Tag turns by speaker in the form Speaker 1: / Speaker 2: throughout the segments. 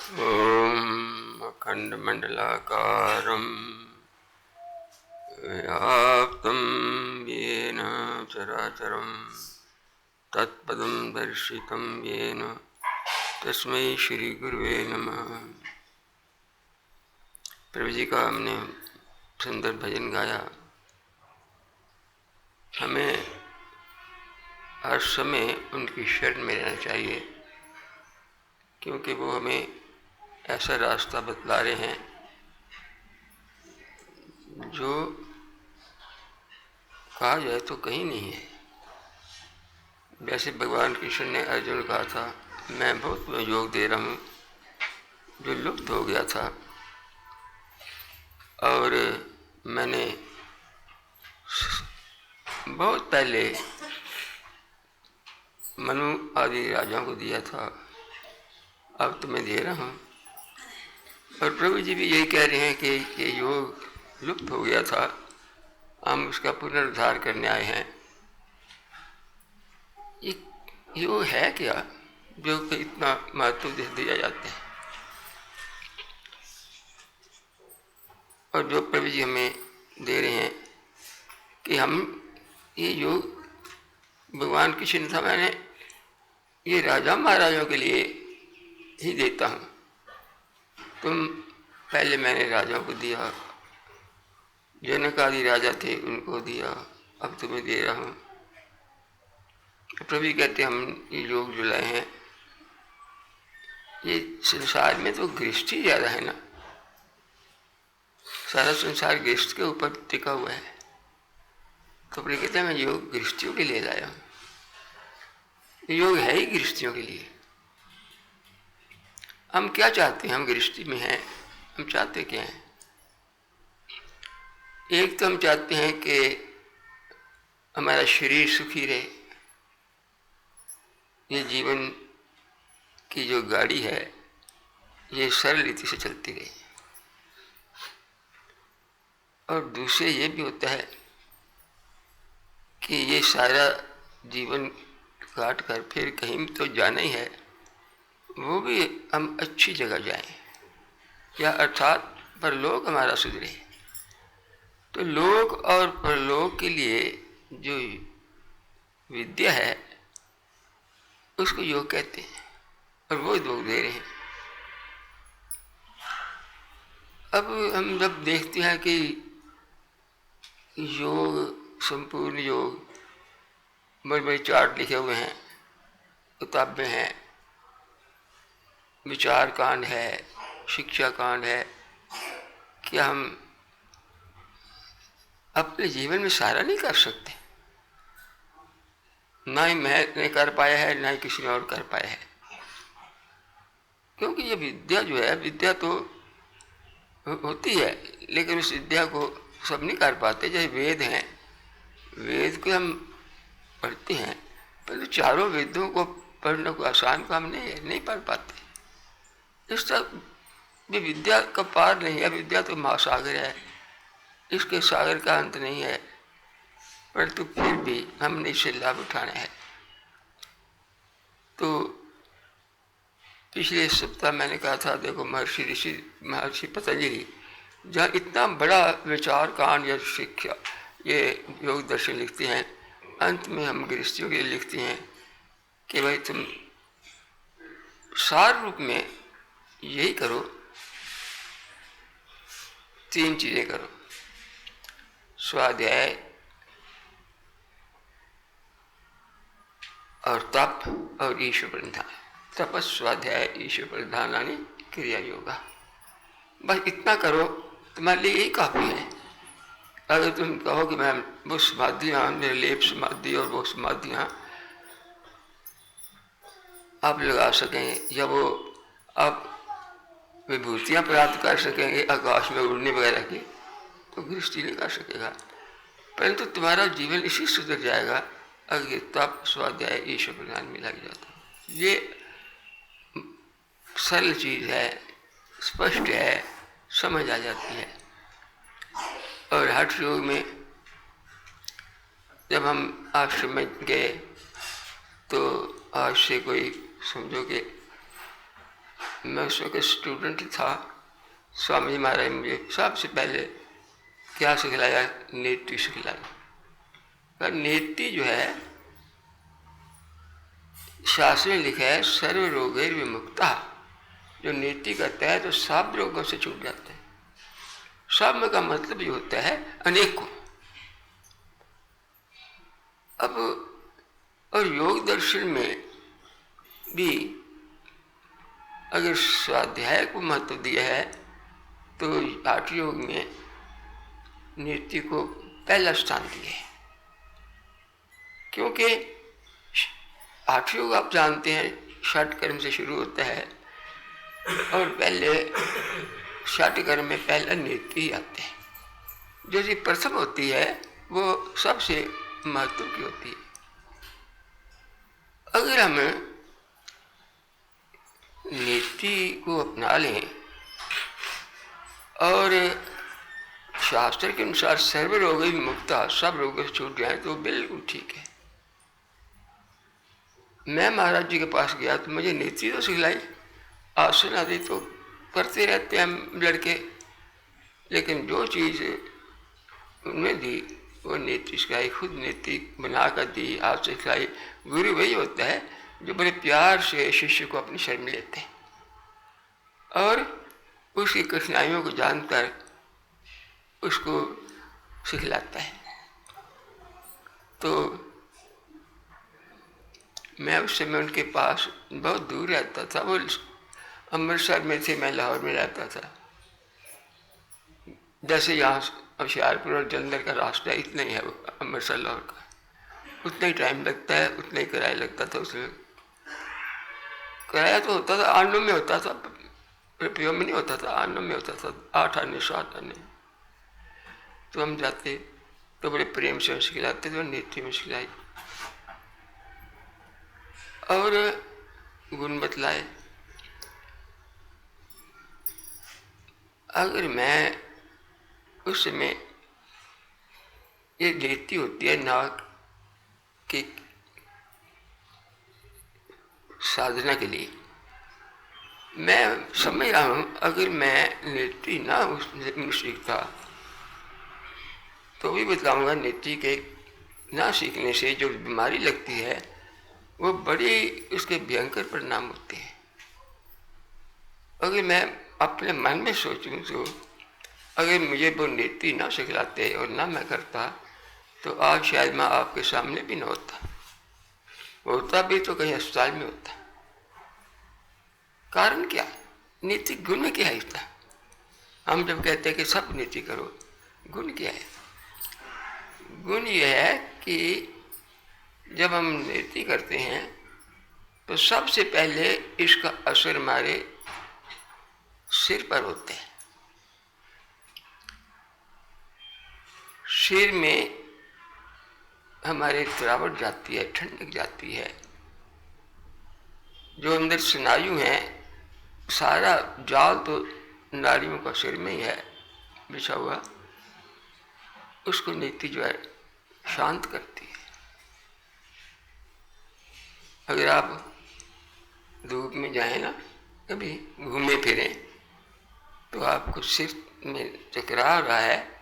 Speaker 1: ॐ अखण्डमण्डलाकारं व्याप्तं येन चराचरं तत्पदं दर्शितं येन तस्मै श्रीगुरुवे नमः। प्रभु जी का हमने सुंदर भजन गाया। हमें हर समय उनकी शरण में रहना चाहिए, क्योंकि वो हमें ऐसा रास्ता बतला रहे हैं जो कहा जाए तो कहीं नहीं है। वैसे भगवान कृष्ण ने अर्जुन को कहा था, मैं बहुत योग दे रहा हूँ जो लुप्त हो गया था, और मैंने बहुत पहले मनु आदि राजाओं को दिया था, अब तुम्हें दे रहा हूँ। और प्रभु जी भी यही कह रहे हैं कि ये योग लुप्त हो गया था, हम उसका पुनरुद्धार करने आए हैं। ये योग है क्या जो कि इतना महत्व दे दिया जाता है, और जो प्रभु जी हमें दे रहे हैं कि हम ये योग भगवान कृष्ण था, मैंने ये राजा महाराजाओं के लिए ही देता हूँ। तुम पहले मैंने राजाओं को दिया, जनक आदि राजा थे उनको दिया, अब तुम्हें दे रहा हूँ। प्रभु कहते हम ये योग जो लाए हैं, ये संसार में तो गृहस्थी ज़्यादा है ना, सारा संसार गृहस्थ के ऊपर टिका हुआ है। तो प्रभु कहते हैं मैं योग गृहस्थियों के लिए लाया हूँ। योग है ही गृहस्थियों के लिए। हम क्या चाहते हैं? हम गृहस्थी में हैं, हम चाहते क्या हैं? एक तो हम चाहते हैं कि हमारा शरीर सुखी रहे, ये जीवन की जो गाड़ी है ये सरल रीति से चलती रहे। और दूसरे ये भी होता है कि ये सारा जीवन काट कर फिर कहीं तो जाना ही है, वो भी हम अच्छी जगह जाएं, या अर्थात परलोक हमारा सुधरे। तो लोक और परलोक के लिए जो विद्या है उसको योग कहते हैं, और वो योग दे रहे हैं। अब हम जब देखते हैं कि योग, संपूर्ण योग, बड़े बड़े चार्ट लिखे हुए हैं, किताबें हैं, विचार कांड है, शिक्षा कांड है, क्या हम अपने जीवन में सारा नहीं कर सकते? ना ही मैंने कर पाया है, ना ही किसी ने और कर पाया है। क्योंकि ये विद्या जो है, विद्या तो होती है, लेकिन उस विद्या को सब नहीं कर पाते। जैसे वेद हैं, वेद को हम पढ़ते हैं, परंतु चारों वेदों को पढ़ना कोई आसान काम नहीं है, नहीं पढ़ पाते। इस तरह भी विद्या का पार नहीं है। विद्या तो महासागर है, इसके सागर का अंत नहीं है, परंतु फिर भी हमने इससे लाभ उठाना है। तो पिछले सप्ताह मैंने कहा था, देखो महर्षि पतंजलि जहाँ इतना बड़ा विचार कांड या शिक्षा, ये योग दर्शन लिखते हैं, अंत में हम गृहस्थियों के लिए लिखते हैं कि भाई तुम सार रूप में यही करो, 3 चीजें करो: स्वाध्याय और तप और ईश्वर प्रधान। तपस, स्वाध्याय, ईश्वर प्रधानानि क्रिया योगा। बस इतना करो, तुम्हारे लिए यही काफ़ी है। अगर तुम कहो कि मैं वो समाधियाँ, निर्लेप समाधि और वो समाधियाँ आप लगा सकें, या वो आप विभूतियाँ प्राप्त कर सकेंगे आकाश में उड़ने वगैरह की, तो गृहस्थी नहीं कर सकेगा। परंतु तुम्हारा जीवन इसी सुधर जाएगा अगर तप, स्वाध्याय, ईश्वर प्रधान में लग जाता। ये सरल चीज़ है, स्पष्ट है, समझ आ जाती है। और हठ योग में जब हम आश्रम में गए तो आज से कोई समझो कि मैं उस वक्त स्टूडेंट था। स्वामी जी महाराज मुझे सबसे पहले क्या सिखलाया? नेति सिखलाई। पर नेति जो है, शास्त्र में लिखा है सर्व रोगैर विमुक्ता। जो नेति करता है तो सब रोगों से छूट जाते हैं। सब का मतलब ये होता है अनेकों। अब और योग दर्शन में भी अगर स्वाध्याय को महत्व दिया है तो हठ योग में नेति को पहला स्थान दिया है। क्योंकि हठ योग आप जानते हैं 60 कर्म से शुरू होता है और पहले 60 कर्म में पहला नेति ही आते हैं। जो जी प्रथम होती है वो सबसे महत्व की होती है। अगर हम नीति को अपना लें और शास्त्र के अनुसार सर्व रोग विमुक्ता, सब रोगों से छूट जाए तो बिल्कुल ठीक है। मैं महाराज जी के पास गया तो मुझे नीति तो सिखलाई, आसन आदि तो करते रहते हैं हम लड़के, लेकिन जो चीज़ उन्हें दी वो नीति सिखाई, खुद नीति बना कर दी, हाथ से सिखाई। गुरु वही होता है जो बड़े प्यार से शिष्य को अपनी शरण में लेते हैं और उसकी कठिनाइयों को जानकर उसको सिखलाता है। तो मैं उस समय उनके पास बहुत दूर रहता था। वो अमृतसर में थे, मैं लाहौर में रहता था। जैसे यहाँ होशियारपुर और जलंधर का रास्ता इतना ही है अमृतसर लाहौर का, उतना ही टाइम लगता है, उतना ही किराया लगता था। उसमें किराया तो होता था, आनों में होता था, रुपयों में नहीं होता था, आनों में होता था। 8 आने 7 आने। तो हम जाते तो बड़े प्रेम से सिखलाते थे, नीति में सिखलाई और गुण बतलाए। अगर मैं उस समय ये नीति होती है ना कि साधना के लिए, मैं समझ रहा हूँ अगर मैं नीति ना उसमें सीखता तो भी बतलाऊँगा नीति के ना सीखने से जो बीमारी लगती है वो बड़ी उसके भयंकर परिणाम होते हैं। अगर मैं अपने मन में सोचूं तो अगर मुझे वो नीति ना सिखलाते और ना मैं करता तो आज शायद मैं आपके सामने भी ना होता भी तो कहीं अस्पताल में होता। कारण क्या? नीति गुण क्या है इसका? हम जब कहते हैं कि सब नीति करो, गुण क्या है? गुण यह है कि जब हम नीति करते हैं तो सबसे पहले इसका असर हमारे सिर पर होता है। सिर में हमारे थकावट जाती है, ठंडक जाती है। जो अंदर स्नायु है, सारा जाल तो नाड़ियों का सिर में ही है बिछा हुआ, उसको नीति जो है शांत करती है। अगर आप धूप में जाएं ना, कभी घूमे फिरें तो आपको सिर में चकरा रहा है,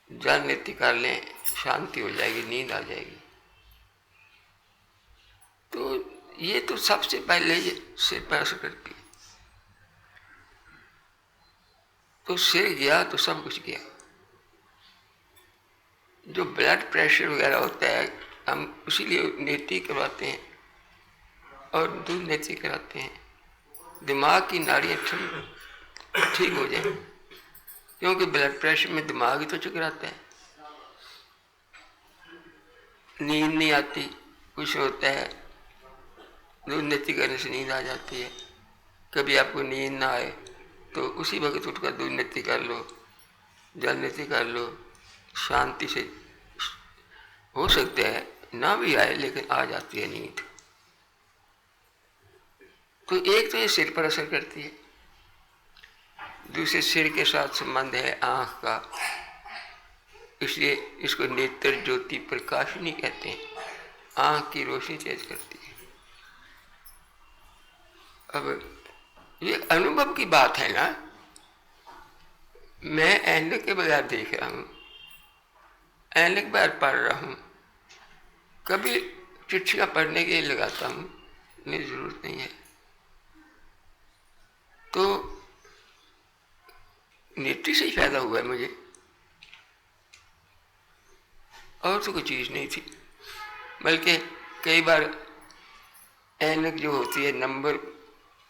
Speaker 1: जल नीति कर लें, शांति हो जाएगी, नींद आ जाएगी। तो ये तो सबसे पहले सिर पर असर करती है। तो सिर गया तो सब कुछ गया। जो ब्लड प्रेशर वगैरह होता है हम इसीलिए नीति करवाते हैं और दूध नीति कराते हैं, दिमाग की नाड़ियाँ ठीक हो जाए, क्योंकि ब्लड प्रेशर में दिमाग ही तो चकराता है। नींद नहीं आती, कुछ होता है, दूध नीति करने से नींद आ जाती है। कभी आपको नींद ना आए तो उसी वक्त उठकर दूध नीति कर लो, जल नीति कर लो, शांति से हो सकता है ना भी आए लेकिन आ जाती है नींद। तो एक तो ये सिर पर असर करती है, दूसरे सिर के साथ संबंध है आँख का, इसलिए इसको नेत्र ज्योति प्रकाशिनी कहते हैं। आँख की रोशनी तेज करती है। अब ये अनुभव की बात है ना। मैं ऐनक के बगैर देख रहा हूँ, ऐनक के बगैर पढ़ रहा हूँ, कभी चिट्ठियाँ पढ़ने के लिए लगाता हूँ, इतनी जरूरत नहीं है। तो नेत्री से ही फायदा हुआ है मुझे, और तो कोई चीज़ नहीं थी। बल्कि कई बार ऐनक जो होती है, नंबर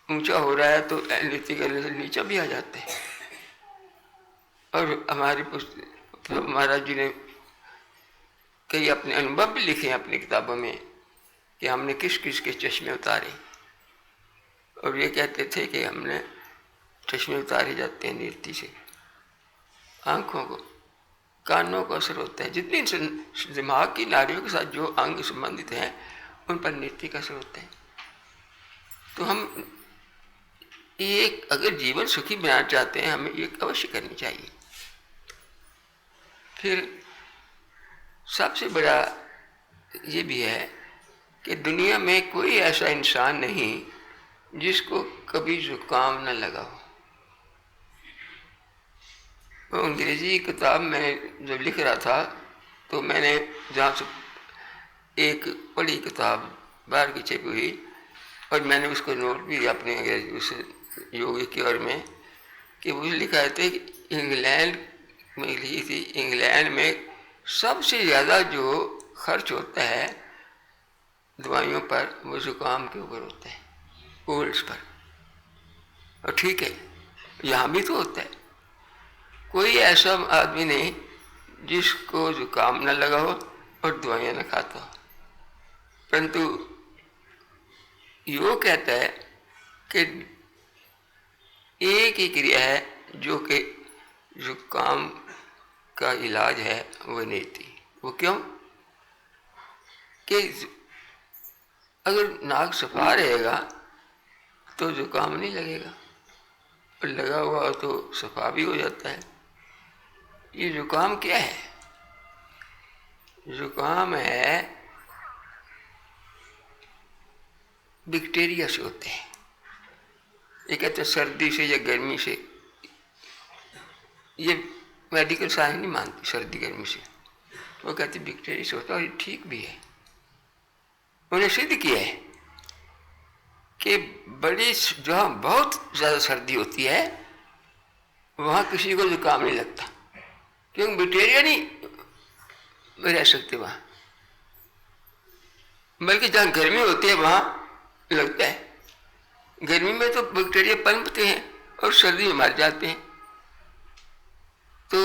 Speaker 1: ऊंचा हो रहा है तो नेत्री करने से नीचा भी आ जाते हैं। और हमारे महाराज जी ने कई अपने अनुभव भी लिखे हैं अपनी किताबों में कि हमने किस किस के चश्मे उतारे, और ये कहते थे कि हमने चश्मे उतारे जाते हैं नेत्री से। आँखों को, कानों को असर होता है, जितनी दिमाग की नाड़ियों के साथ जो अंग संबंधित हैं उन पर नेत्री का असर होता है। तो हम एक अगर जीवन सुखी बनाना चाहते हैं, हमें ये अवश्य करनी चाहिए। फिर सबसे बड़ा ये भी है कि दुनिया में कोई ऐसा इंसान नहीं जिसको कभी जुकाम न लगा हो। वो अंग्रेजी किताब में जब लिख रहा था तो मैंने जहाँ से एक बड़ी किताब बाहर की छपी हुई, और मैंने उसको नोट भी अपने अंग्रेजी उस योगी के और में, कि वो लिखा थे कि इंग्लैंड में लिखी थी, इंग्लैंड में सबसे ज़्यादा जो खर्च होता है दवाइयों पर वो जुकाम के ऊपर होता है, कोल्ड्स पर। और ठीक है, यहाँ भी तो होता है। कोई ऐसा आदमी नहीं जिसको जुकाम न लगा हो और दवाइयाँ न खाता हो। परंतु योग कहता है कि एक ही क्रिया है जो कि जुकाम का इलाज है, वो नहीं थी। वो क्यों? कि अगर नाक सफा रहेगा तो जुकाम नहीं लगेगा, और लगा हुआ तो सफा भी हो जाता है। ये जुकाम क्या है? जुकाम है बैक्टीरिया से होते हैं। ये कहते हैं सर्दी से या गर्मी से। ये मेडिकल साइंस नहीं मानती सर्दी गर्मी से, वो कहते बैक्टीरिया से होता है, और ये ठीक भी है। उन्हें सिद्ध किया है कि बड़ी जहाँ बहुत ज़्यादा सर्दी होती है वहाँ किसी को जुकाम नहीं लगता, क्योंकि बैक्टीरिया नहीं रह सकते वहाँ। बल्कि जहाँ गर्मी होती है वहाँ लगता है। गर्मी में तो बैक्टीरिया पनपते हैं और सर्दी में मर जाते हैं। तो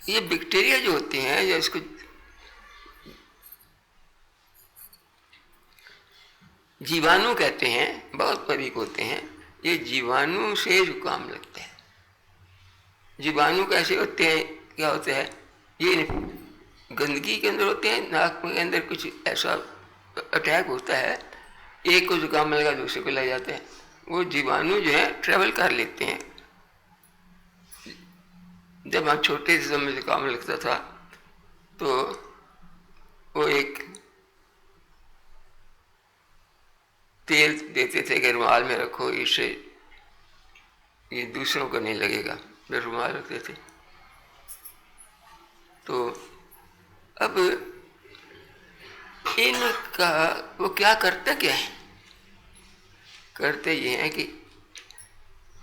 Speaker 1: ये बैक्टीरिया जो होते हैं, या इसको जीवाणु कहते हैं, बहुत बारीक होते हैं। ये जीवाणु से जुकाम लगता है। जीवाणु कैसे होते हैं, क्या होता है? ये गंदगी के अंदर होते हैं, नाक के अंदर कुछ ऐसा अटैक होता है, एक को जुकाम लगा दूसरे को लग जाते हैं। वो जीवाणु जो है ट्रेवल कर लेते हैं। जब हम छोटे से समय जुकाम लगता था तो वो एक तेल देते थे कि रुमाल में रखो, इससे ये दूसरों को नहीं लगेगा, वे रुमाल रखते थे। तो अब इनका वो क्या करते क्या है? करते ये हैं कि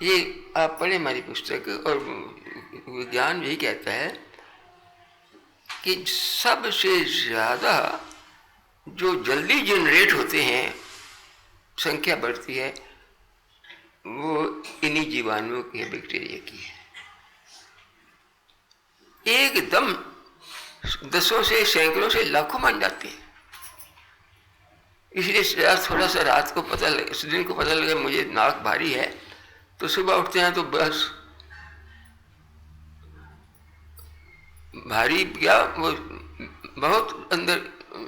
Speaker 1: ये आप पढ़े हमारी पुस्तक, और विज्ञान यही कहता है कि सबसे ज़्यादा जो जल्दी जनरेट होते हैं, संख्या बढ़ती है, वो इन्हीं जीवाणुओं की है, बैक्टीरिया की है। एकदम दसों से सैकड़ों से लाखों बन जाते हैं। इसलिए थोड़ा सा रात को पता लगे, इस दिन को पता लगे मुझे नाक भारी है, तो सुबह उठते हैं तो बस भारी क्या, वो बहुत अंदर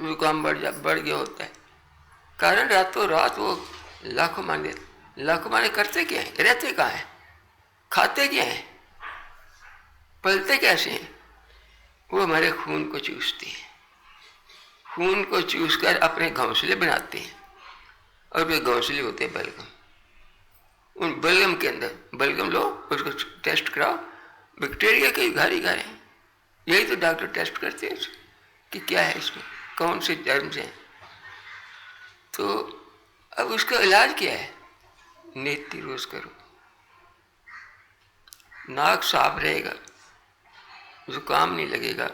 Speaker 1: जुकाम बढ़ गया होता है। कारण रातों रात वो लाखों माने करते क्या है, रहते कहाँ हैं, खाते क्या हैं, पलते कैसे हैं? वो हमारे खून को चूसते हैं। खून को चूसकर अपने घोंसले बनाते हैं, और वे घोंसले होते हैं बलगम। उन बलगम के अंदर बलगम लो, उसको टेस्ट कराओ, बैक्टीरिया के घर ही घर हैं। यही तो डॉक्टर टेस्ट करते हैं कि क्या है इसमें, कौन से जर्म्स हैं। तो अब उसका इलाज क्या है? नेति रोज करो, नाक साफ रहेगा, जुकाम नहीं लगेगा।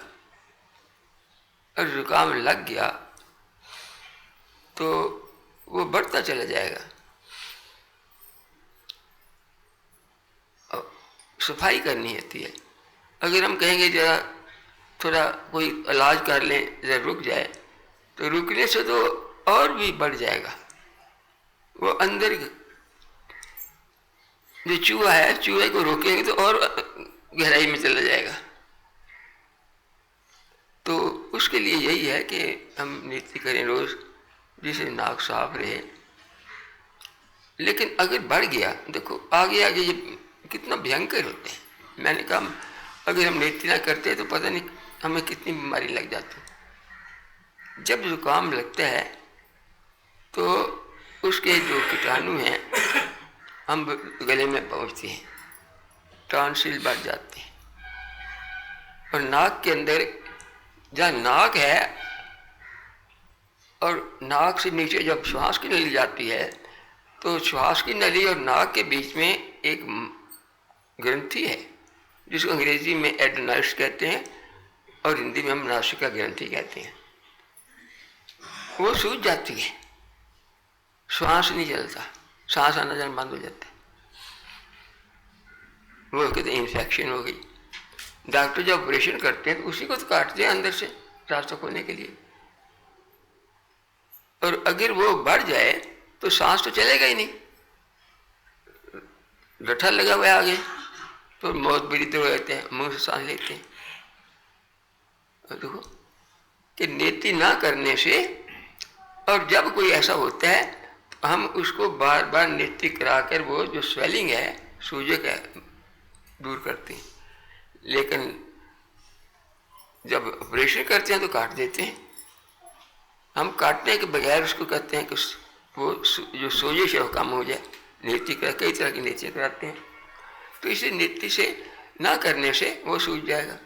Speaker 1: और जुकाम लग गया तो वो बढ़ता चला जाएगा। सफाई करनी होती है। अगर हम कहेंगे जरा थोड़ा कोई इलाज कर लें, जरा रुक जाए, तो रुकने से तो और भी बढ़ जाएगा। वो अंदर जो चूहा है, चूहे को रोकेंगे तो और गहराई में चला जाएगा। तो उसके लिए यही है कि हम नीति करें रोज, जिससे नाक साफ रहे। लेकिन अगर बढ़ गया, देखो आगे आगे ये कितना भयंकर होते हैं। मैंने कहा अगर हम नीति ना करते तो पता नहीं हमें कितनी बीमारी लग जाती। जब जुकाम लगता है तो उसके जो कीटाणु हैं हम गले में पहुंचते हैं, टॉन्सिल बढ़ जाते हैं। और नाक के अंदर जहाँ नाक है और नाक से नीचे जब श्वास की नली जाती है, तो श्वास की नली और नाक के बीच में एक ग्रंथि है जिसको अंग्रेजी में एडेनोइड्स कहते हैं और हिंदी में हम नासिका ग्रंथि कहते हैं। वो सूज जाती है, श्वास नहीं चलता, सांस आना जाना बंद हो जाता है। वो कहते हैं इन्फेक्शन हो गई। डॉक्टर जब ऑपरेशन करते हैं तो उसी को तो काटते हैं अंदर से रास्ता खोलने के लिए। और अगर वो बढ़ जाए तो सांस तो चलेगा ही नहीं, गठा लगा हुआ है आगे, तो मौत बड़ी तो रहते हैं, मुंह से सांस लेते हैं। और देखो कि नीति ना करने से, और जब कोई ऐसा होता है तो हम उसको बार बार नीति कराकर वो जो स्वेलिंग है, सूजक है, दूर करते हैं। लेकिन जब ऑपरेशन करते हैं तो काट देते हैं। हम काटने के बगैर उसको कहते हैं कि वो जो सोजिश है वो कम हो जाए, नीति करा, कई तरह की नीति कराते हैं। तो इसे नीति से ना करने से वो सूज जाएगा।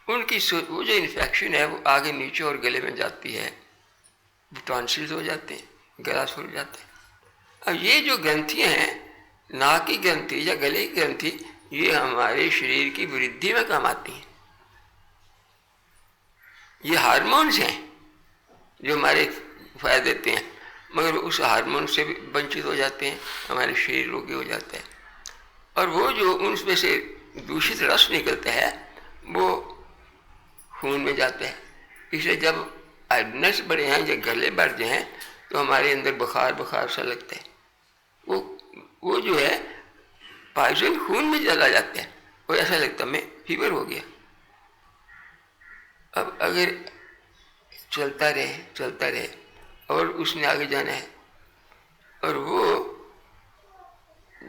Speaker 1: उनकी वो जो इन्फेक्शन है वो आगे नीचे और गले में जाती है, टॉन्सिल्स हो जाते हैं, गला सूख जाता है। अब ये जो ग्रंथियाँ हैं, नाक की ग्रंथि या गले की ग्रंथि, ये हमारे शरीर की वृद्धि में काम आती हैं। ये हार्मोन्स हैं जो हमारे फायदे देते हैं, मगर उस हार्मोन से भी वंचित हो जाते हैं, हमारे शरीर रोगी हो जाता है। और वो जो उनमें से दूषित रस निकलता है वो खून में जाता है। इसलिए जब आयरनस बढ़े हैं या गले बढ़ जाए तो हमारे अंदर बुखार बुखार सा लगता है। वो जो है पॉइजन खून में चला जाता है और ऐसा लगता है मैं फीवर हो गया। अब अगर चलता रहे और उसने आगे जाना है, और वो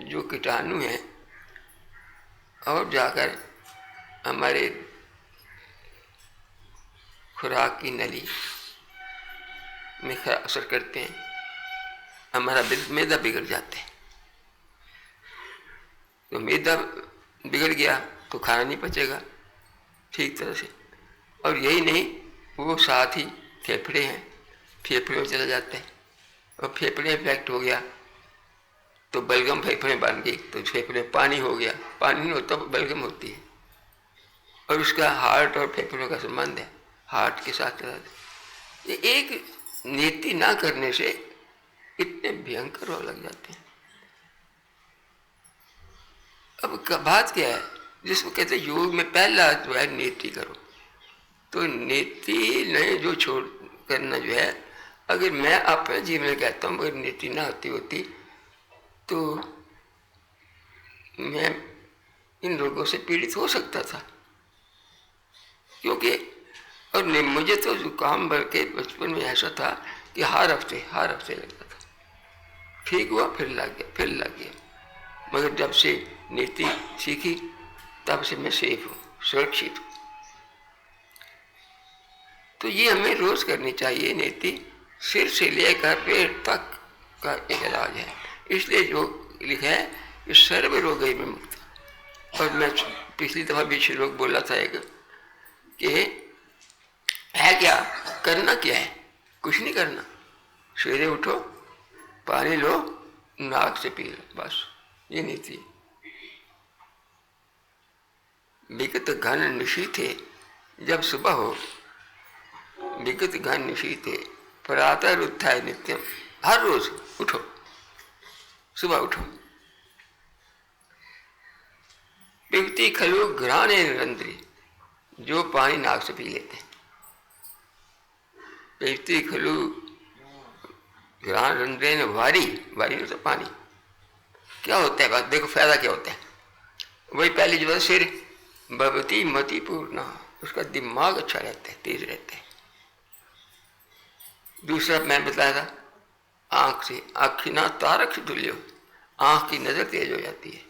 Speaker 1: जो कीटाणु हैं और जाकर हमारे खुराक की नली में असर करते हैं, हमारा मैदा बिगड़ जाता है। तो मैदा बिगड़ गया तो खाना नहीं पचेगा ठीक तरह से। और यही नहीं, वो साथ ही फेफड़े हैं, फेफड़े में चला जाता है। और फेफड़े इफेक्ट हो गया तो बलगम फेफड़े बन गई, तो फेफड़े में पानी हो गया, पानी नहीं होता बलगम होती है। और उसका हार्ट और फेफड़ों का संबंध है, हार्ट के साथ चला जाता है। ये एक नीति ना करने से इतने भयंकर रोग लग जाते हैं। अब बात क्या है, जिसको कहते हैं योग में पहला जो है नीति करो। तो नीति नहीं जो छोड़ करना जो है, अगर मैं अपने जीवन में कहता हूँ अगर नीति ना होती तो मैं इन रोगों से पीड़ित हो सकता था। क्योंकि और मुझे तो जुकाम भर के बचपन में ऐसा था कि हर हफ्ते लगता था, ठीक हुआ फिर लग गया। मगर जब से नीति सीखी तब से मैं सेफ हूँ, सुरक्षित हूँ। तो ये हमें रोज करनी चाहिए नीति। सिर से लेकर पेट तक का एक इलाज है। इसलिए जो लिखा है कि सर्व रोग में मुक्त। और मैं पिछली दफा भी श्लोक बोला था एक कि है क्या, करना क्या है, कुछ नहीं करना। सवेरे उठो, पानी लो, नाक से पी लो, बस ये नीति। विगत घन निशी थे, जब सुबह हो विगत घन निशी थे, प्रातः उत्थाय नित्यम। हर रोज उठो, सुबह उठो। पिबती खलु घ्राणे निरंतरी, जो पानी नाक से पी लेते हैं। पिबती खलु घ्राण रंध्रेन वारी, वारी में तो पानी। क्या होता है बात, देखो फायदा क्या होता है। वही पहली जो सिर भवती मति पूर्णा, उसका दिमाग अच्छा रहता है, तेज रहता है। दूसरा मैं बताया था, आंख से, आखिना तारक तुल्यो, आंख की नजर तेज हो जाती है।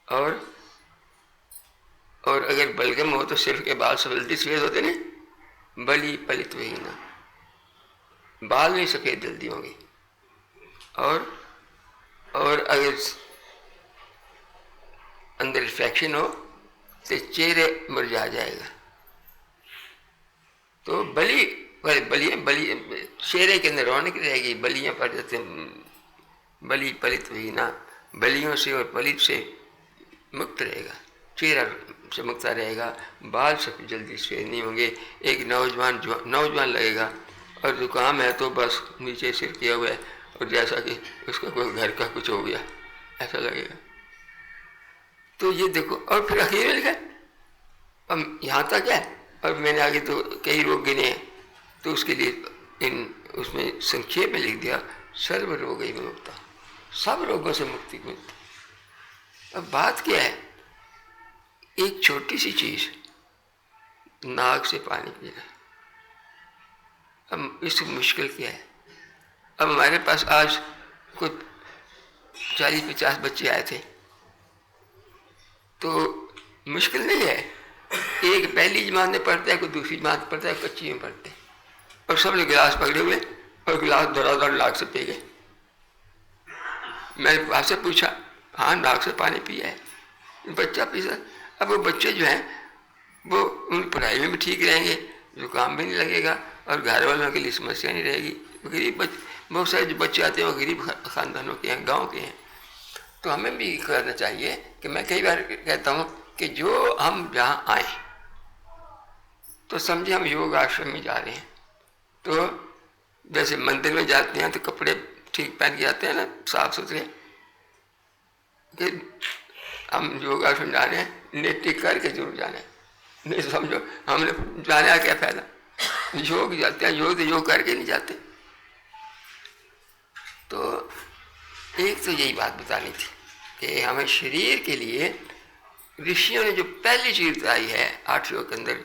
Speaker 1: और अगर बलगम हो तो सिर के बाल जल्दी सफेद होते नहीं, बली पलित वही ना, बाल नहीं सफेद जल्दी होंगे। और अगर अंदर इन्फेक्शन हो तो चेहरे मुरझा जाएगा। तो बली चेहरे के अंदर रौनक रहेगी, बलियां पड़ जाते हैं। बली पलित वही ना, बलियों से और पलित से मुक्त रहेगा, चेहरा चमकता रहेगा, बाल सब जल्दी सफेद नहीं होंगे। एक नौजवान लगेगा, और जुकाम है तो बस नीचे सिर किया हुआ है, और जैसा कि उसका कोई घर का कुछ हो गया ऐसा लगेगा। तो ये देखो, और फिर आखिर में लिखा, अब यहाँ तक है, और मैंने आगे तो कई रोग गिने हैं, तो उसके लिए उसमें संक्षेप में लिख दिया, सर्व रोग ही मुक्ता, सब रोगों से मुक्ति मिलती। अब बात क्या है, एक छोटी सी चीज, नाक से पानी पीना, अब इससे मुश्किल क्या है। अब हमारे पास आज कुछ 40-50 बच्चे आए थे, तो मुश्किल नहीं है। एक पहली जमात में पढ़ता है, कोई दूसरी जमात में पढ़ता है, कच्ची में पढ़ते हैं, और सब लोग गिलास पकड़े हुए और गिलास धड़ाधड़ नाक से पी गए। मैंने आपसे पूछा, हाँ नाक से पानी पिया है, बच्चा पीसा। अब वो बच्चे जो हैं वो उन पढ़ाई में भी ठीक रहेंगे, जुकाम भी नहीं लगेगा, और घर वालों के लिए समस्या नहीं रहेगी। गरीब बहुत सारे जो बच्चे आते हैं वो गरीब खानदानों के हैं, गांव के हैं। तो हमें भी करना चाहिए कि मैं कई बार कहता हूँ कि जो हम जहाँ आए तो समझे हम योग आश्रम में जा रहे हैं, तो जैसे मंदिर में जाते हैं तो कपड़े ठीक पहन के जाते हैं ना, साफ सुथरे, कि हम योग आश्रम जा रहे हैं, नेटी करके जरूर जाना है। नहीं तो समझो हमने जाने का क्या फायदा। योग जाते हैं, योग करके नहीं जाते। तो एक तो यही बात बतानी थी कि हमें शरीर के लिए ऋषियों ने जो पहली चीज बताई है 8 योग के अंदर,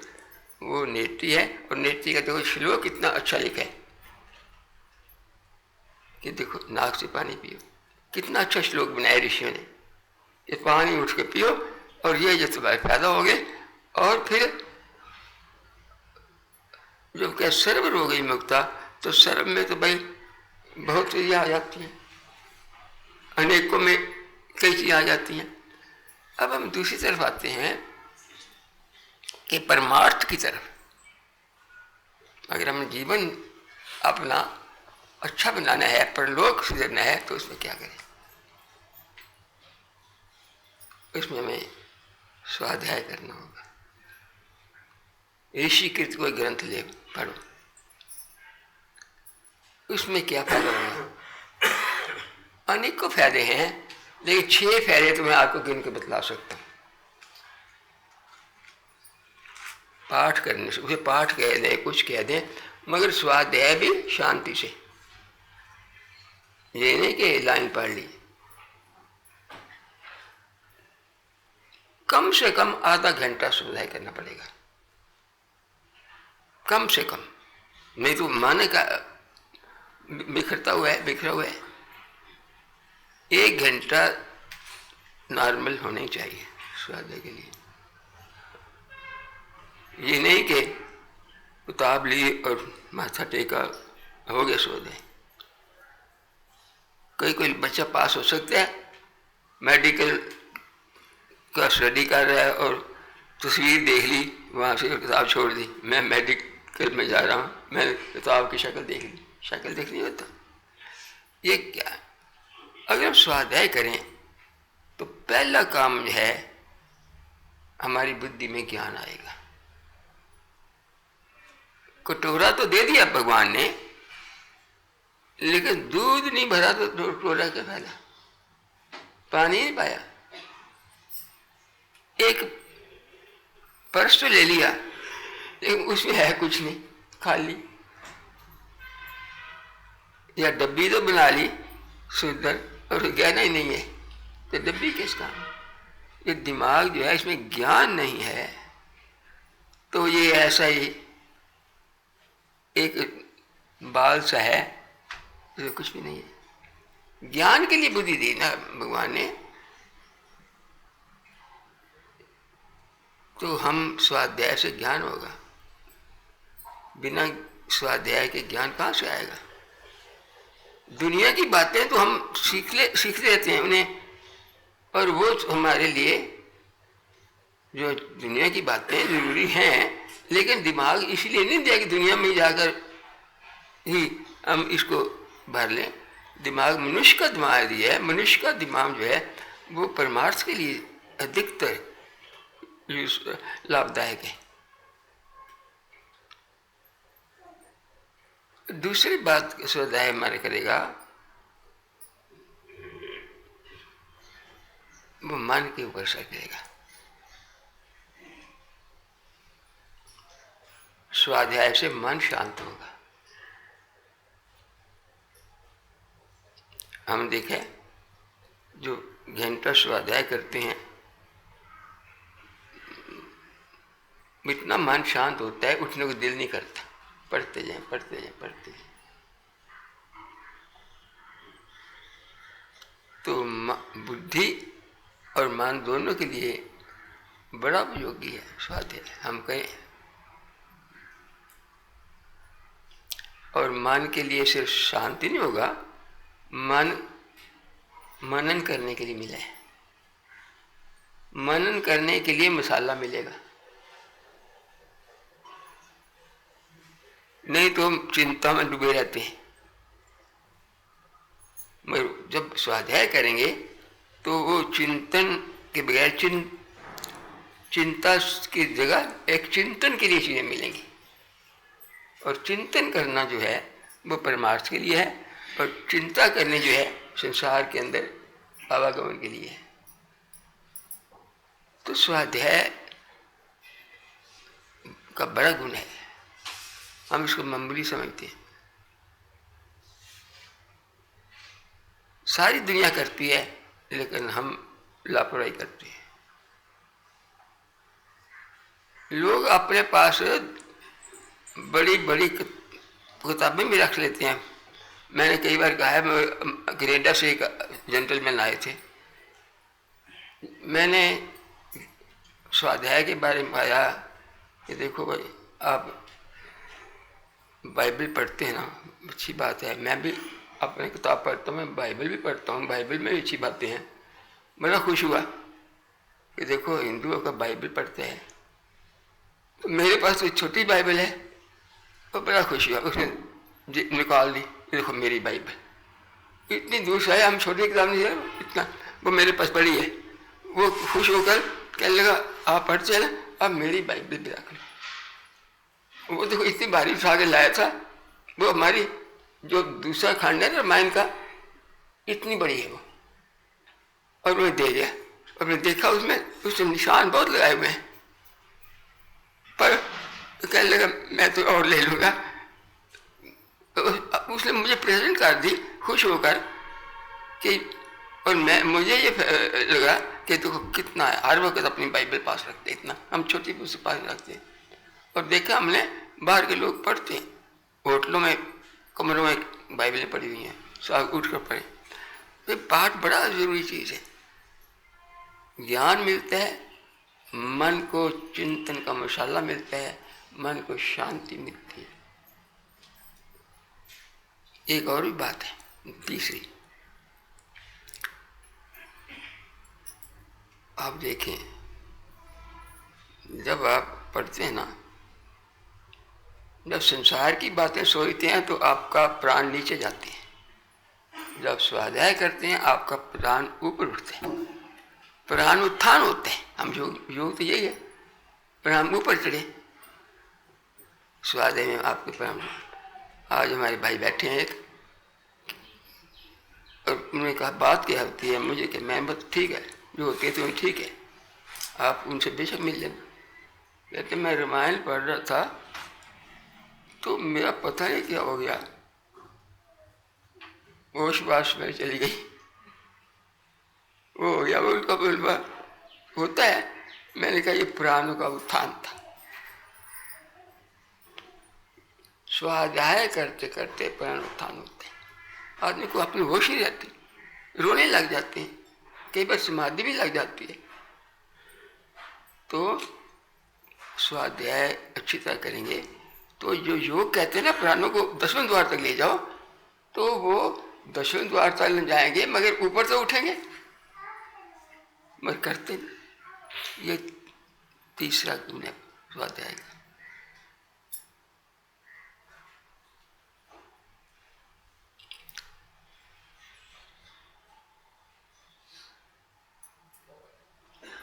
Speaker 1: वो नेत्री है। और नेत्री का देखो श्लोक कितना अच्छा लिखा है कि देखो नाक से पानी पियो, कितना अच्छा श्लोक बनाया ऋषियों ने। ये पानी उठ के पियो और ये जो तुम्हारे पैदा हो गए। और फिर जो क्या सर्व रोग ही मुक्ता, तो सर्व में तो भाई बहुत चीजें आ जाती हैं, अनेकों में कई चीजें आ जाती हैं। अब हम दूसरी तरफ आते हैं कि परमार्थ की तरफ। अगर हम जीवन अपना अच्छा बनाना है, परलोक सुधरना है, तो उसमें क्या करें। उसमें हमें स्वाध्याय करना होगा। ऋषिकृत कोई ग्रंथ ले पढ़ो, उसमें क्या फायदा होगा। अनेकों फायदे हैं, लेकिन 6 फायदे तो मैं आपको गिन के बतला सकता हूँ। पाठ करने से, उसे पाठ कह दें, कुछ कह दें, मगर स्वाध्याय भी शांति से, ये नहीं कि लाइन पढ़ ली। कम से कम आधा घंटा स्वाध्याय करना पड़ेगा, कम से कम, नहीं तो माने का बिखरा हुआ है। 1 घंटा नॉर्मल होना ही चाहिए स्वाध्याय के लिए। ये नहीं कि किताब ली और माथा टेका हो गया स्वाध्याय। कोई बच्चा पास हो सकता है, मेडिकल का स्टडी कर रहा है और तस्वीर देख ली, वहाँ से किताब छोड़ दी, मैं मेडिकल में जा रहा हूँ, मैंने किताब की शक्ल देख ली, शक्ल देखनी होता। ये क्या है? अगर हम स्वाध्याय करें तो पहला काम जो है, हमारी बुद्धि में ज्ञान आएगा। कटोरा तो दे दिया भगवान ने, लेकिन दूध नहीं भरा तो कटोरा क्या फायदा, पानी नहीं पाया। एक पर्स तो ले लिया, लेकिन उसमें है कुछ नहीं, खाली। या डब्बी तो बना ली सुंदर, और गहना ही नहीं है, तो डब्बी किस काम? ये दिमाग जो है, इसमें ज्ञान नहीं है, तो ये ऐसा ही एक बाल सा है, जो कुछ भी नहीं है। ज्ञान के लिए बुद्धि दी ना भगवान ने, तो हम स्वाध्याय से ज्ञान होगा। बिना स्वाध्याय के ज्ञान कहाँ से आएगा? दुनिया की बातें तो हम सीख लेते हैं उन्हें, और वो हमारे लिए जो दुनिया की बातें जरूरी हैं, लेकिन दिमाग इसलिए नहीं दिया कि दुनिया में जाकर ही हम इसको भर लें। दिमाग मनुष्य का दिमाग दिया है। मनुष्य का दिमाग जो है वो परमार्थ के लिए अधिकतर लाभदायक है। दूसरी बात स्वाध्याय हमारे करेगा, वो मन के ऊपर असर करेगा। स्वाध्याय से मन शांत होगा। हम देखें, जो घंटा स्वाध्याय करते हैं, इतना मन शांत होता है, उठने को दिल नहीं करता, पढ़ते जाएं पढ़ते जाएं पढ़ते जाएं। तो बुद्धि और मन दोनों के लिए बड़ा उपयोगी है स्वाध्याय, हम कहें। और मन के लिए सिर्फ शांति नहीं होगा, मन मनन करने के लिए मिला है। मनन करने के लिए मसाला मिलेगा, नहीं तो हम चिंता में डूबे रहते हैं। मगर जब स्वाध्याय करेंगे तो वो चिंतन के बगैर चिंता की जगह एक चिंतन के लिए चीजें मिलेंगी। और चिंतन करना जो है वो परमार्थ के लिए है, और चिंता करने जो है संसार के अंदर आवागमन के लिए है। तो स्वाध्याय का बड़ा गुण है, हम इसको मामूली समझते हैं। सारी दुनिया करती है, लेकिन हम लापरवाही करते हैं। लोग अपने पास बड़ी बड़ी किताबें भी रख लेते हैं। मैंने कई बार कहा है, मैं कनाडा से एक जेंटलमैन आए थे, मैंने स्वाध्याय के बारे में कहा कि देखो भाई, आप बाइबल पढ़ते हैं ना, अच्छी बात है, मैं भी अपनी किताब पढ़ता हूँ, मैं बाइबल भी पढ़ता हूँ, बाइबल में भी अच्छी बातें हैं। बड़ा खुश हुआ कि देखो हिंदुओं का बाइबल पढ़ते हैं। तो मेरे पास तो छोटी बाइबल है, तो बड़ा खुश हुआ, उसने निकाल दी, देखो मेरी बाइबल। इतनी दूर से आया, हम छोटी किताब नहीं है इतना, वो मेरे पास पड़ी है। वो खुश होकर कहने लगा, आप पढ़ चले, अब मेरी बाइबल भी रख लो। वो देखो इतनी भारी उठा के लाया था, वो हमारी जो दूसरा खंड है रामायण का, इतनी बड़ी है वो, और वो दे दिया। और मैंने देखा उसने निशान बहुत लगाए हुए हैं, पर कहने लगा मैं तो और ले लूँगा। उसने मुझे प्रेजेंट कर दी खुश होकर कि, और मुझे ये लगा कि देखो कितना है, हर वक्त अपनी बाइबल पास रखते, इतना हम छोटी पुस्तक पास रखते हैं। और देखा हमने बाहर के लोग पढ़ते हैं, होटलों में कमरों में बाइबलें पढ़ी हुई हैं, सब उठ कर पढ़े। ये पाठ बड़ा जरूरी चीज़ है। ज्ञान मिलता है, मन को चिंतन का मसाला मिलता है, मन को शांति मिलती है। एक और भी बात है, तीसरी, आप देखें, जब आप पढ़ते हैं ना, जब संसार की बातें सोचते हैं तो आपका प्राण नीचे जाते हैं, जब स्वाध्याय करते हैं आपका प्राण ऊपर उठते हैं, प्राण उत्थान होते हैं। हम योग तो यही है, प्राण ऊपर चढ़े। स्वाध्याय में आपके प्राण, आज हमारे भाई बैठे हैं एक, और उन्होंने कहा बात क्या होती है मुझे, कि मैं बस ठीक है जो होती है तो ठीक है, आप उनसे बेशक मिल लेना। कहते मैं रामायण पढ़ रहा था तो मेरा पता नहीं क्या हो गया, होश वाश में चली गई, वो हो गया, वो उनका बोलबा होता है। मैंने कहा ये प्राणों का उत्थान था। स्वाध्याय करते करते प्राण उत्थान होते हैं, आदमी को अपनी होश ही रहती, रोने लग जाते हैं, कई बार समाधि भी लग जाती है। तो स्वाध्याय अच्छी तरह करेंगे तो जो योग कहते हैं ना प्राणों को 10वें द्वार तक ले जाओ, तो वो 10वें द्वार तक न जाएंगे मगर ऊपर तो उठेंगे, मगर करते नहीं। ये तीसरा गुण है स्वाध्याय का।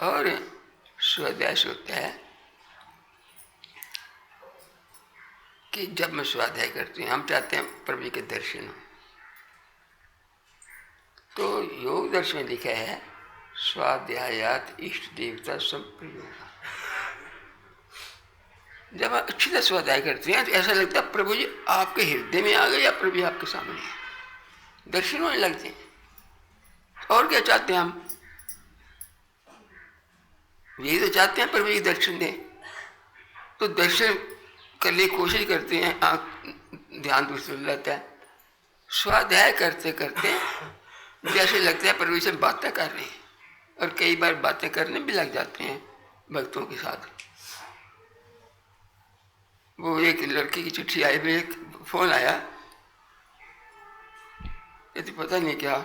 Speaker 1: और स्वाध्याय से होता है कि जब मैं स्वाध्याय करती हूँ, हम चाहते हैं प्रभु जी के दर्शन हो, तो योग दर्शन में लिखा है स्वाध्यायात इष्ट देवता संप्रयोग। जब आप अच्छी तरह स्वाध्याय करते हैं तो ऐसा लगता है प्रभु जी आपके हृदय में आ गए या प्रभु जी आपके सामने है, दर्शन होने लगते हैं। और क्या चाहते हैं हम, यही तो चाहते हैं प्रभु जी दर्शन दें। तो दर्शन करने की कोशिश करते हैं, आँख ध्यान दूसरे रहता है। स्वाध्याय करते करते जैसे लगता है प्रभु जी से बातें कर रहे हैं, और कई बार बातें करने भी लग जाते हैं भक्तों के साथ। वो एक लड़की की चिट्ठी आई, भी एक फोन आया, ये तो पता नहीं क्या,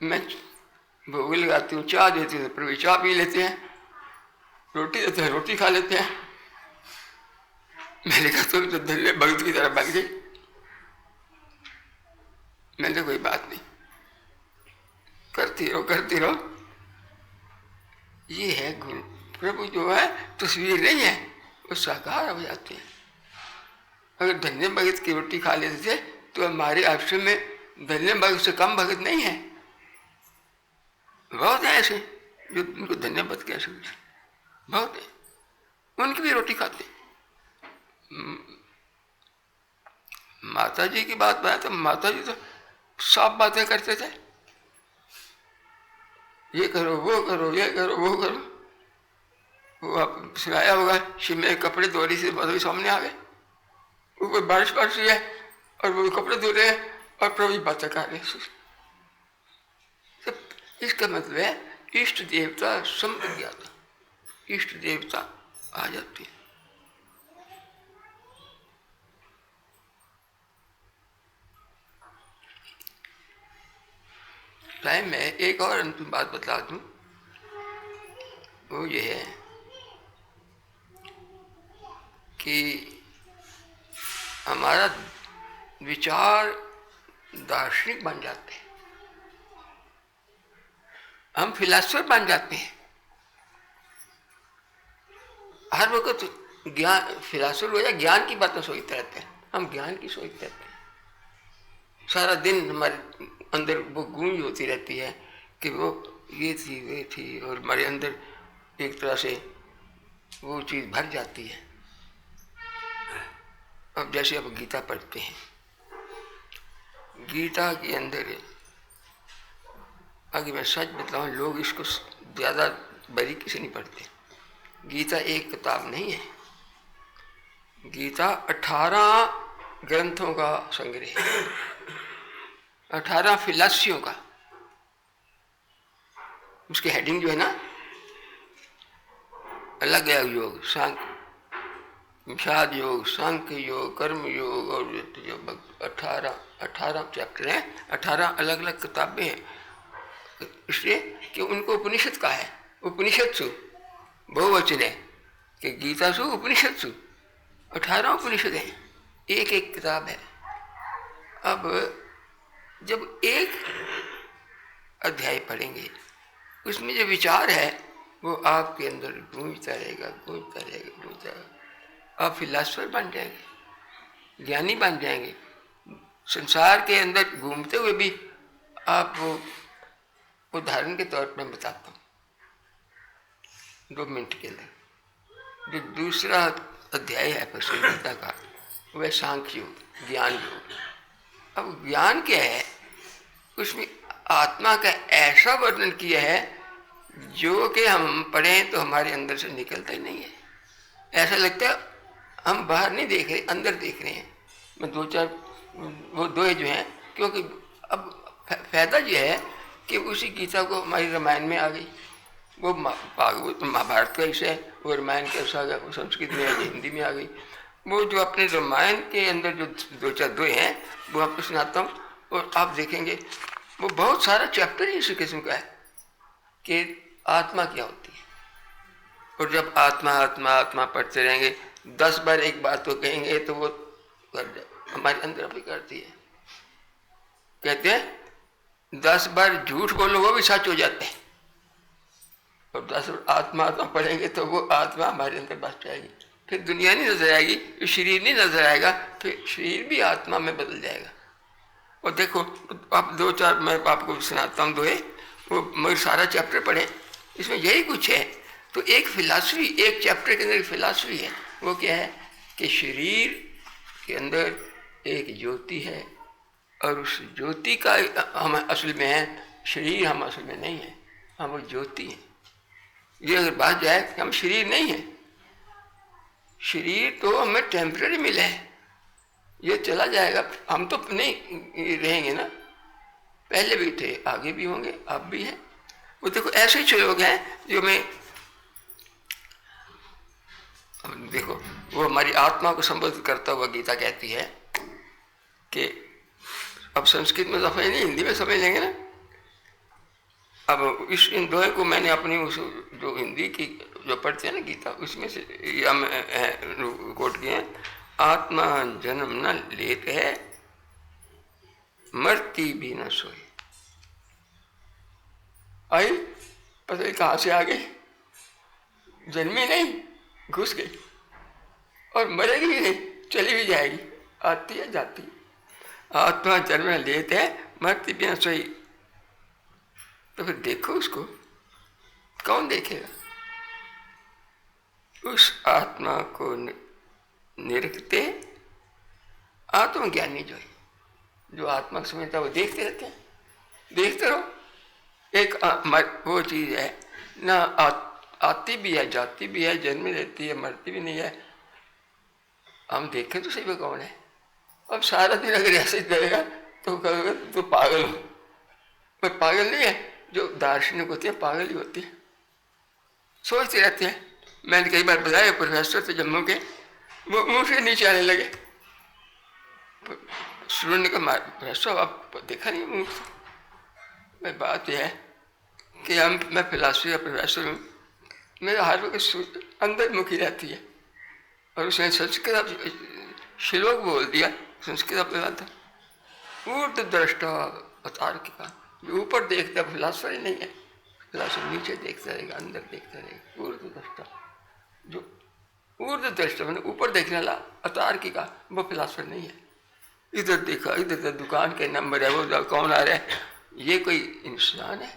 Speaker 1: मैं भोग लगाती हूँ, चाय देती हूँ, प्रभु चाय पी लेते हैं, रोटी देते हैं रोटी खा लेते हैं। मैंने कहा तुम तो धन्य भक्त की तरह बन गई। मैंने कोई बात नहीं, करती रहो। ये है गुरु। प्रभु जो है तस्वीर नहीं है, वो साकार हो जाते हैं। अगर धन्य भगत की रोटी खा लेते थे तो हमारे आश्रम में धन्य भगत से कम भगत नहीं है, बहुत है ऐसे जो उनको धन्य भगत कह सकते, बहुत है, उनकी भी रोटी खाते। माता जी की बात बताए तो माता जी तो साफ बातें करते थे, ये करो वो करो, ये करो वो करो। वो आप सुनाया होगा, शिव में कपड़े धो रही से बदल सामने आ गए, ऊपर बारिश पड़ रही है और वो कपड़े धो रहे हैं और प्रभु बातें कर रहे हैं। तो इसका मतलब है इष्ट देवता संप्रज्ञाता, इष्ट देवता आ जाती है। टाइम में एक और अंतिम बात बता दूं, वो ये है कि हमारा विचार दार्शनिक बन जाते हैं, हम फिलासफर बन जाते हैं। हर वक्त ज्ञान, फिलासफर हो या ज्ञान की बातें सोचते रहते हैं, हम ज्ञान की सोचते रहते हैं। सारा दिन हमारे अंदर वो गूंज होती रहती है कि वो ये थी वे थी, और हमारे अंदर एक तरह से वो चीज़ भर जाती है। अब जैसे अब गीता पढ़ते हैं, गीता के अंदर, आगे मैं सच बताऊं, लोग इसको ज़्यादा बारीकी से नहीं पढ़ते। गीता एक किताब नहीं है, गीता 18 ग्रंथों का संग्रह है, 18 फिलासफियों का। उसके हेडिंग जो है ना, अलग अलग योग, विषाद योग, सांख्य योग, कर्म योग, और जो 18 चैप्टर हैं, 18 अलग अलग किताबें हैं, इसलिए कि उनको उपनिषद का है, उपनिषत्सु बहुवचन है कि गीतासु उपनिषत्सु 18 उपनिषद हैं, एक एक किताब है। अब जब एक अध्याय पढ़ेंगे उसमें जो विचार है वो आपके अंदर गूंजता रहेगा, गूंजता रहेगा, गूंजता रहेगा। आप फिलासफर बन जाएंगे, ज्ञानी बन जाएंगे। संसार के अंदर घूमते हुए भी आपको उदाहरण के तौर पर बताता हूँ 2 मिनट के अंदर। जो दूसरा अध्याय है भगवद गीता का वह सांख्य योग, ज्ञान योग। अब ज्ञान क्या है? उसमें आत्मा का ऐसा वर्णन किया है जो कि हम पढ़ें तो हमारे अंदर से निकलता ही नहीं है। ऐसा लगता है हम बाहर नहीं देख रहे, अंदर देख रहे हैं। मैं 2-4 वो 2 जो हैं, क्योंकि अब फायदा ये है कि उसी गीता को हमारी रामायण में आ गई। वो महाभारत का हिस्सा है, वो रामायण का हिस्सा आ गया, वो संस्कृत में आ गई, हिंदी में आ गई। वो जो अपने रामायण के अंदर जो 2 हैं वो आपको सुनाता हूँ, और आप देखेंगे वो बहुत सारा चैप्टर इसी किस्म का है कि आत्मा क्या होती है। और जब आत्मा आत्मा आत्मा पढ़ते रहेंगे, 10 बार एक बात को कहेंगे तो वो हमारे अंदर भी करती है। कहते हैं 10 बार झूठ बोलो वो भी सच हो जाते हैं, और 10 बार आत्मा आत्मा पढ़ेंगे तो वो आत्मा हमारे अंदर बस जाएगी। फिर दुनिया नहीं नजर आएगी, शरीर नहीं नजर आएगा, फिर शरीर भी आत्मा में बदल जाएगा। और देखो आप 2-4 मैं आपको सुनाता हूँ 2 वो मगर सारा चैप्टर पढ़े, इसमें यही कुछ है। तो एक फिलॉसफी, एक चैप्टर के अंदर फिलॉसफी है। वो क्या है कि शरीर के अंदर एक ज्योति है, और उस ज्योति का हम असल में है, शरीर हम असल में नहीं है, हम वो ज्योति हैं। ये अगर बात जाए कि हम शरीर नहीं है, शरीर तो हमें टेम्पररी मिला है, ये चला जाएगा, हम तो नहीं रहेंगे ना। पहले भी थे, आगे भी होंगे, अब भी हैं। वो देखो ऐसे ही लोग हैं जो मैं देखो वो हमारी आत्मा को संबोधित करता हुआ गीता कहती है कि अब संस्कृत में समझ नहीं, हिंदी में समझ लेंगे ना। अब इन 2 को मैंने अपनी उस जो हिंदी की जो पढ़ते हैं ना गीता, उसमें से हम कोट किए हैं। आत्मा जन्म न लेते है, मरती भी न सोई। आई पता नहीं कहाँ से आ गई, जन्मी नहीं, घुस गई, और मरेगी भी नहीं, चली भी जाएगी, आती है जाती है। आत्मा जन्म लेते हैं, मरती भी न सोई। तो फिर देखो उसको, कौन देखेगा? उस आत्मा को निरखते आत्मज्ञानी जो आत्मा समझता है वो देखते रहते हैं, देखते रहो। एक वो चीज है ना, आती भी है, जाती भी है, जन्म लेती है, मरती भी नहीं है। हम देखें तो सही वो कौन है। अब सारा दिन अगर ऐसे रहेगा तो कहोगे तो पागल हो। पर पागल नहीं है, जो दार्शनिक होते हैं पागल ही होती है, सोचते रहते हैं। मैंने कई बार बताया, प्रोफेसर थे जम्मू के, वो मुँह से नीचे आने लगे। स्टूडेंट ने कहा प्रोफेसर आप देखा नहीं मुँह से। मैं बात यह है कि मैं फिलासफी का प्रोफेसर हूँ, मेरा हर वक्त अंदर मुखी रहती है। और उसने संस्कृत श्लोक बोल दिया, संस्कृत बोला था, ऊर्ध दृष्टा अतार्किका। जो ऊपर देखता फिलासफर ही नहीं है, फिलासफर नीचे देखता रहेगा, अंदर देखता रहेगा। ऊर्ध दृष्टा, जो ऊर्ध दृष्टा मैंने ऊपर देखने वाला, अतार्किका, वो फिलासफर नहीं है। इधर देखा, इधर दुकान के नंबर है, वो कौन आ रहा है, ये कोई इंसान है?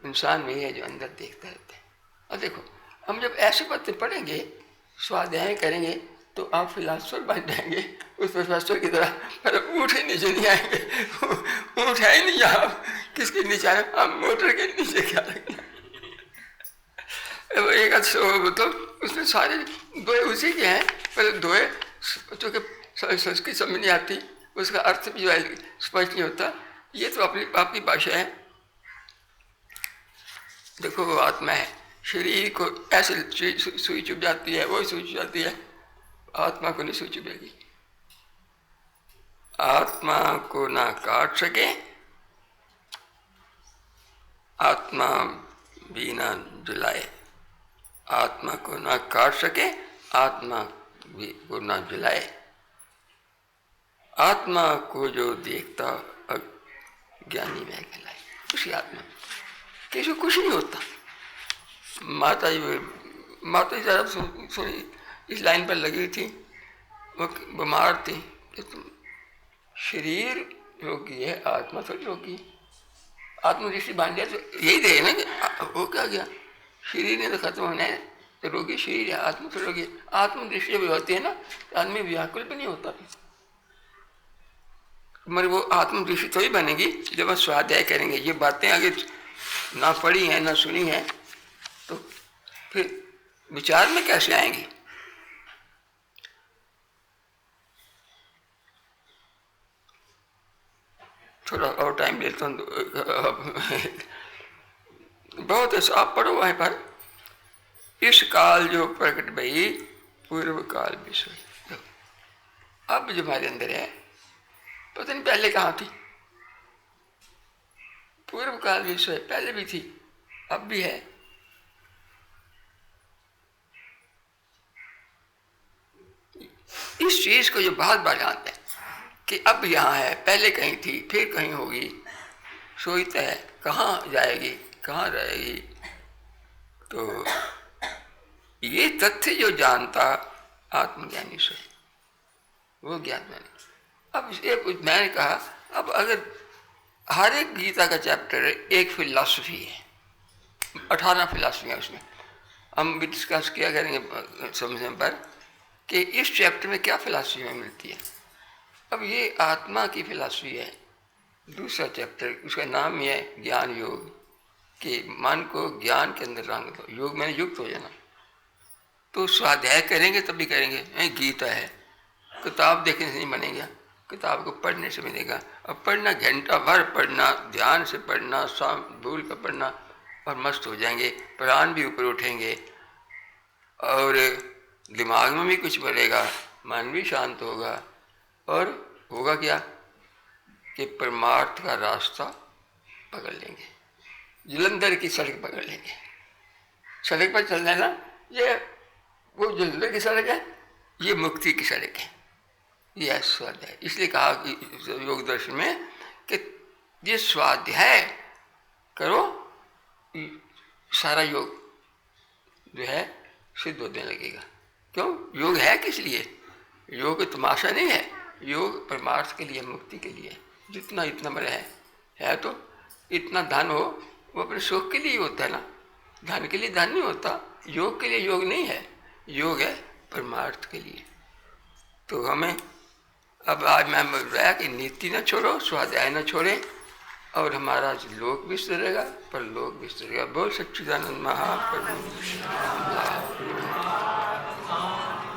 Speaker 1: इंसान नहीं है जो अंदर देखता रहता है। और देखो हम जब ऐसी बातें पढ़ेंगे, स्वाध्याय करेंगे, तो आप फिलासफर बन जाएंगे उस प्रोफेसर की तरह। पर ऊँट ही नीचे नहीं आएंगे, ऊँट है ही नहीं, आप किसके नीचे आए, हम मोटर के नीचे क्या रखेंगे। एक तो उसमें सारे 2 उसी के हैं, पर 2 चूँकि संस्कृत समझ नहीं आती, उसका अर्थ भी जो है स्पष्ट नहीं होता। ये तो अपनी आपकी भाषा है। देखो वो आत्मा है, शरीर को ऐसे सुई चुभ जाती है, वो सुई चुभ जाती है, आत्मा को नहीं सुई चुभेगी। आत्मा को ना काट सके, आत्मा बिना जलाए, आत्मा को ना काट सके, आत्मा को ना जलाए। आत्मा को जो देखता ज्ञानी वह कहलाए। उसी आत्मा किसी को कुछ नहीं होता। माता जी जरा सुनी, इस लाइन पर लगी थी, वो बीमार थी। शरीर रोगी है, आत्मा थोड़ी रोगी। आत्मा दृष्टि बांध दिया तो यही दे ना कि वो क्या गया, शरीर ने तो खत्म होना है, तो रोगी शरीर है, आत्मा तो रोगी। आत्मा दृष्टि भी होती है ना, तो आदमी व्याकुल भी नहीं होता। मगर वो आत्म दृष्टि तो ही बनेगी जब हम स्वाध्याय करेंगे। ये बातें आगे ना पढ़ी हैं ना सुनी हैं, तो फिर विचार में कैसे आएंगी। थोड़ा और टाइम लेता हूँ। बहुत है, आप पढ़ो वहीं पर। इस काल जो प्रकट भई पूर्व काल विषय। अब जो हमारे अंदर है, पता नहीं पहले कहाँ थी। पूर्व काल विषय पहले भी थी, अब भी है। इस चीज को जो बहुत बार जानते हैं कि अब यहाँ है, पहले कहीं थी, फिर कहीं होगी, सोचता है कहाँ जाएगी, कहाँ रहेगी। तो ये तथ्य जो जानता आत्मज्ञानी से, वो ज्ञान। अब ये मैंने कहा, अब अगर हर एक गीता का चैप्टर एक फिलॉसफी है, 18 फिलॉसफी है उसमें, हम भी डिस्कस किया करेंगे समझने पर कि इस चैप्टर में क्या फिलॉसफी में मिलती है। अब ये आत्मा की फिलॉसफी है, दूसरा चैप्टर, उसका नाम ही है ज्ञान योग, कि मन को ज्ञान के अंदर रंग दो। योग मैंने युक्त हो जाना। तो स्वाध्याय करेंगे तभी करेंगे। गीता है, किताब देखने से नहीं बनेगा, किताब को पढ़ने से मिलेगा। अब पढ़ना, घंटा भर पढ़ना, ध्यान से पढ़ना, शाम भूल कर पढ़ना, और मस्त हो जाएंगे, प्राण भी ऊपर उठेंगे और दिमाग में भी कुछ बढ़ेगा, मन भी शांत होगा। और होगा क्या कि परमार्थ का रास्ता पकड़ लेंगे, जलंधर की सड़क पकड़ लेंगे। सड़क पर चलना ना, ये वो जलंधर की सड़क है, ये मुक्ति की सड़क है, ये स्वाध्याय। इसलिए कहा कि योग दर्शन में कि ये स्वाध्याय करो, सारा योग जो है सिद्ध होने लगेगा। क्यों? योग है किस लिए? योग तमाशा नहीं है, योग परमार्थ के लिए, मुक्ति के लिए। जितना इतना बड़ा है तो इतना धन हो, वो अपने सुख के लिए होता है ना, धन के लिए धन नहीं होता। योग के लिए योग नहीं है, योग है परमार्थ के लिए। तो हमें अब आज मैं बोल रहा कि नीति न छोड़ो, स्वाध्याय न छोड़े, और हमारा लोक भी सुधरेगा, पर लोक भी सुधरेगा। बोल सच्चिदानंद महाप्रभु।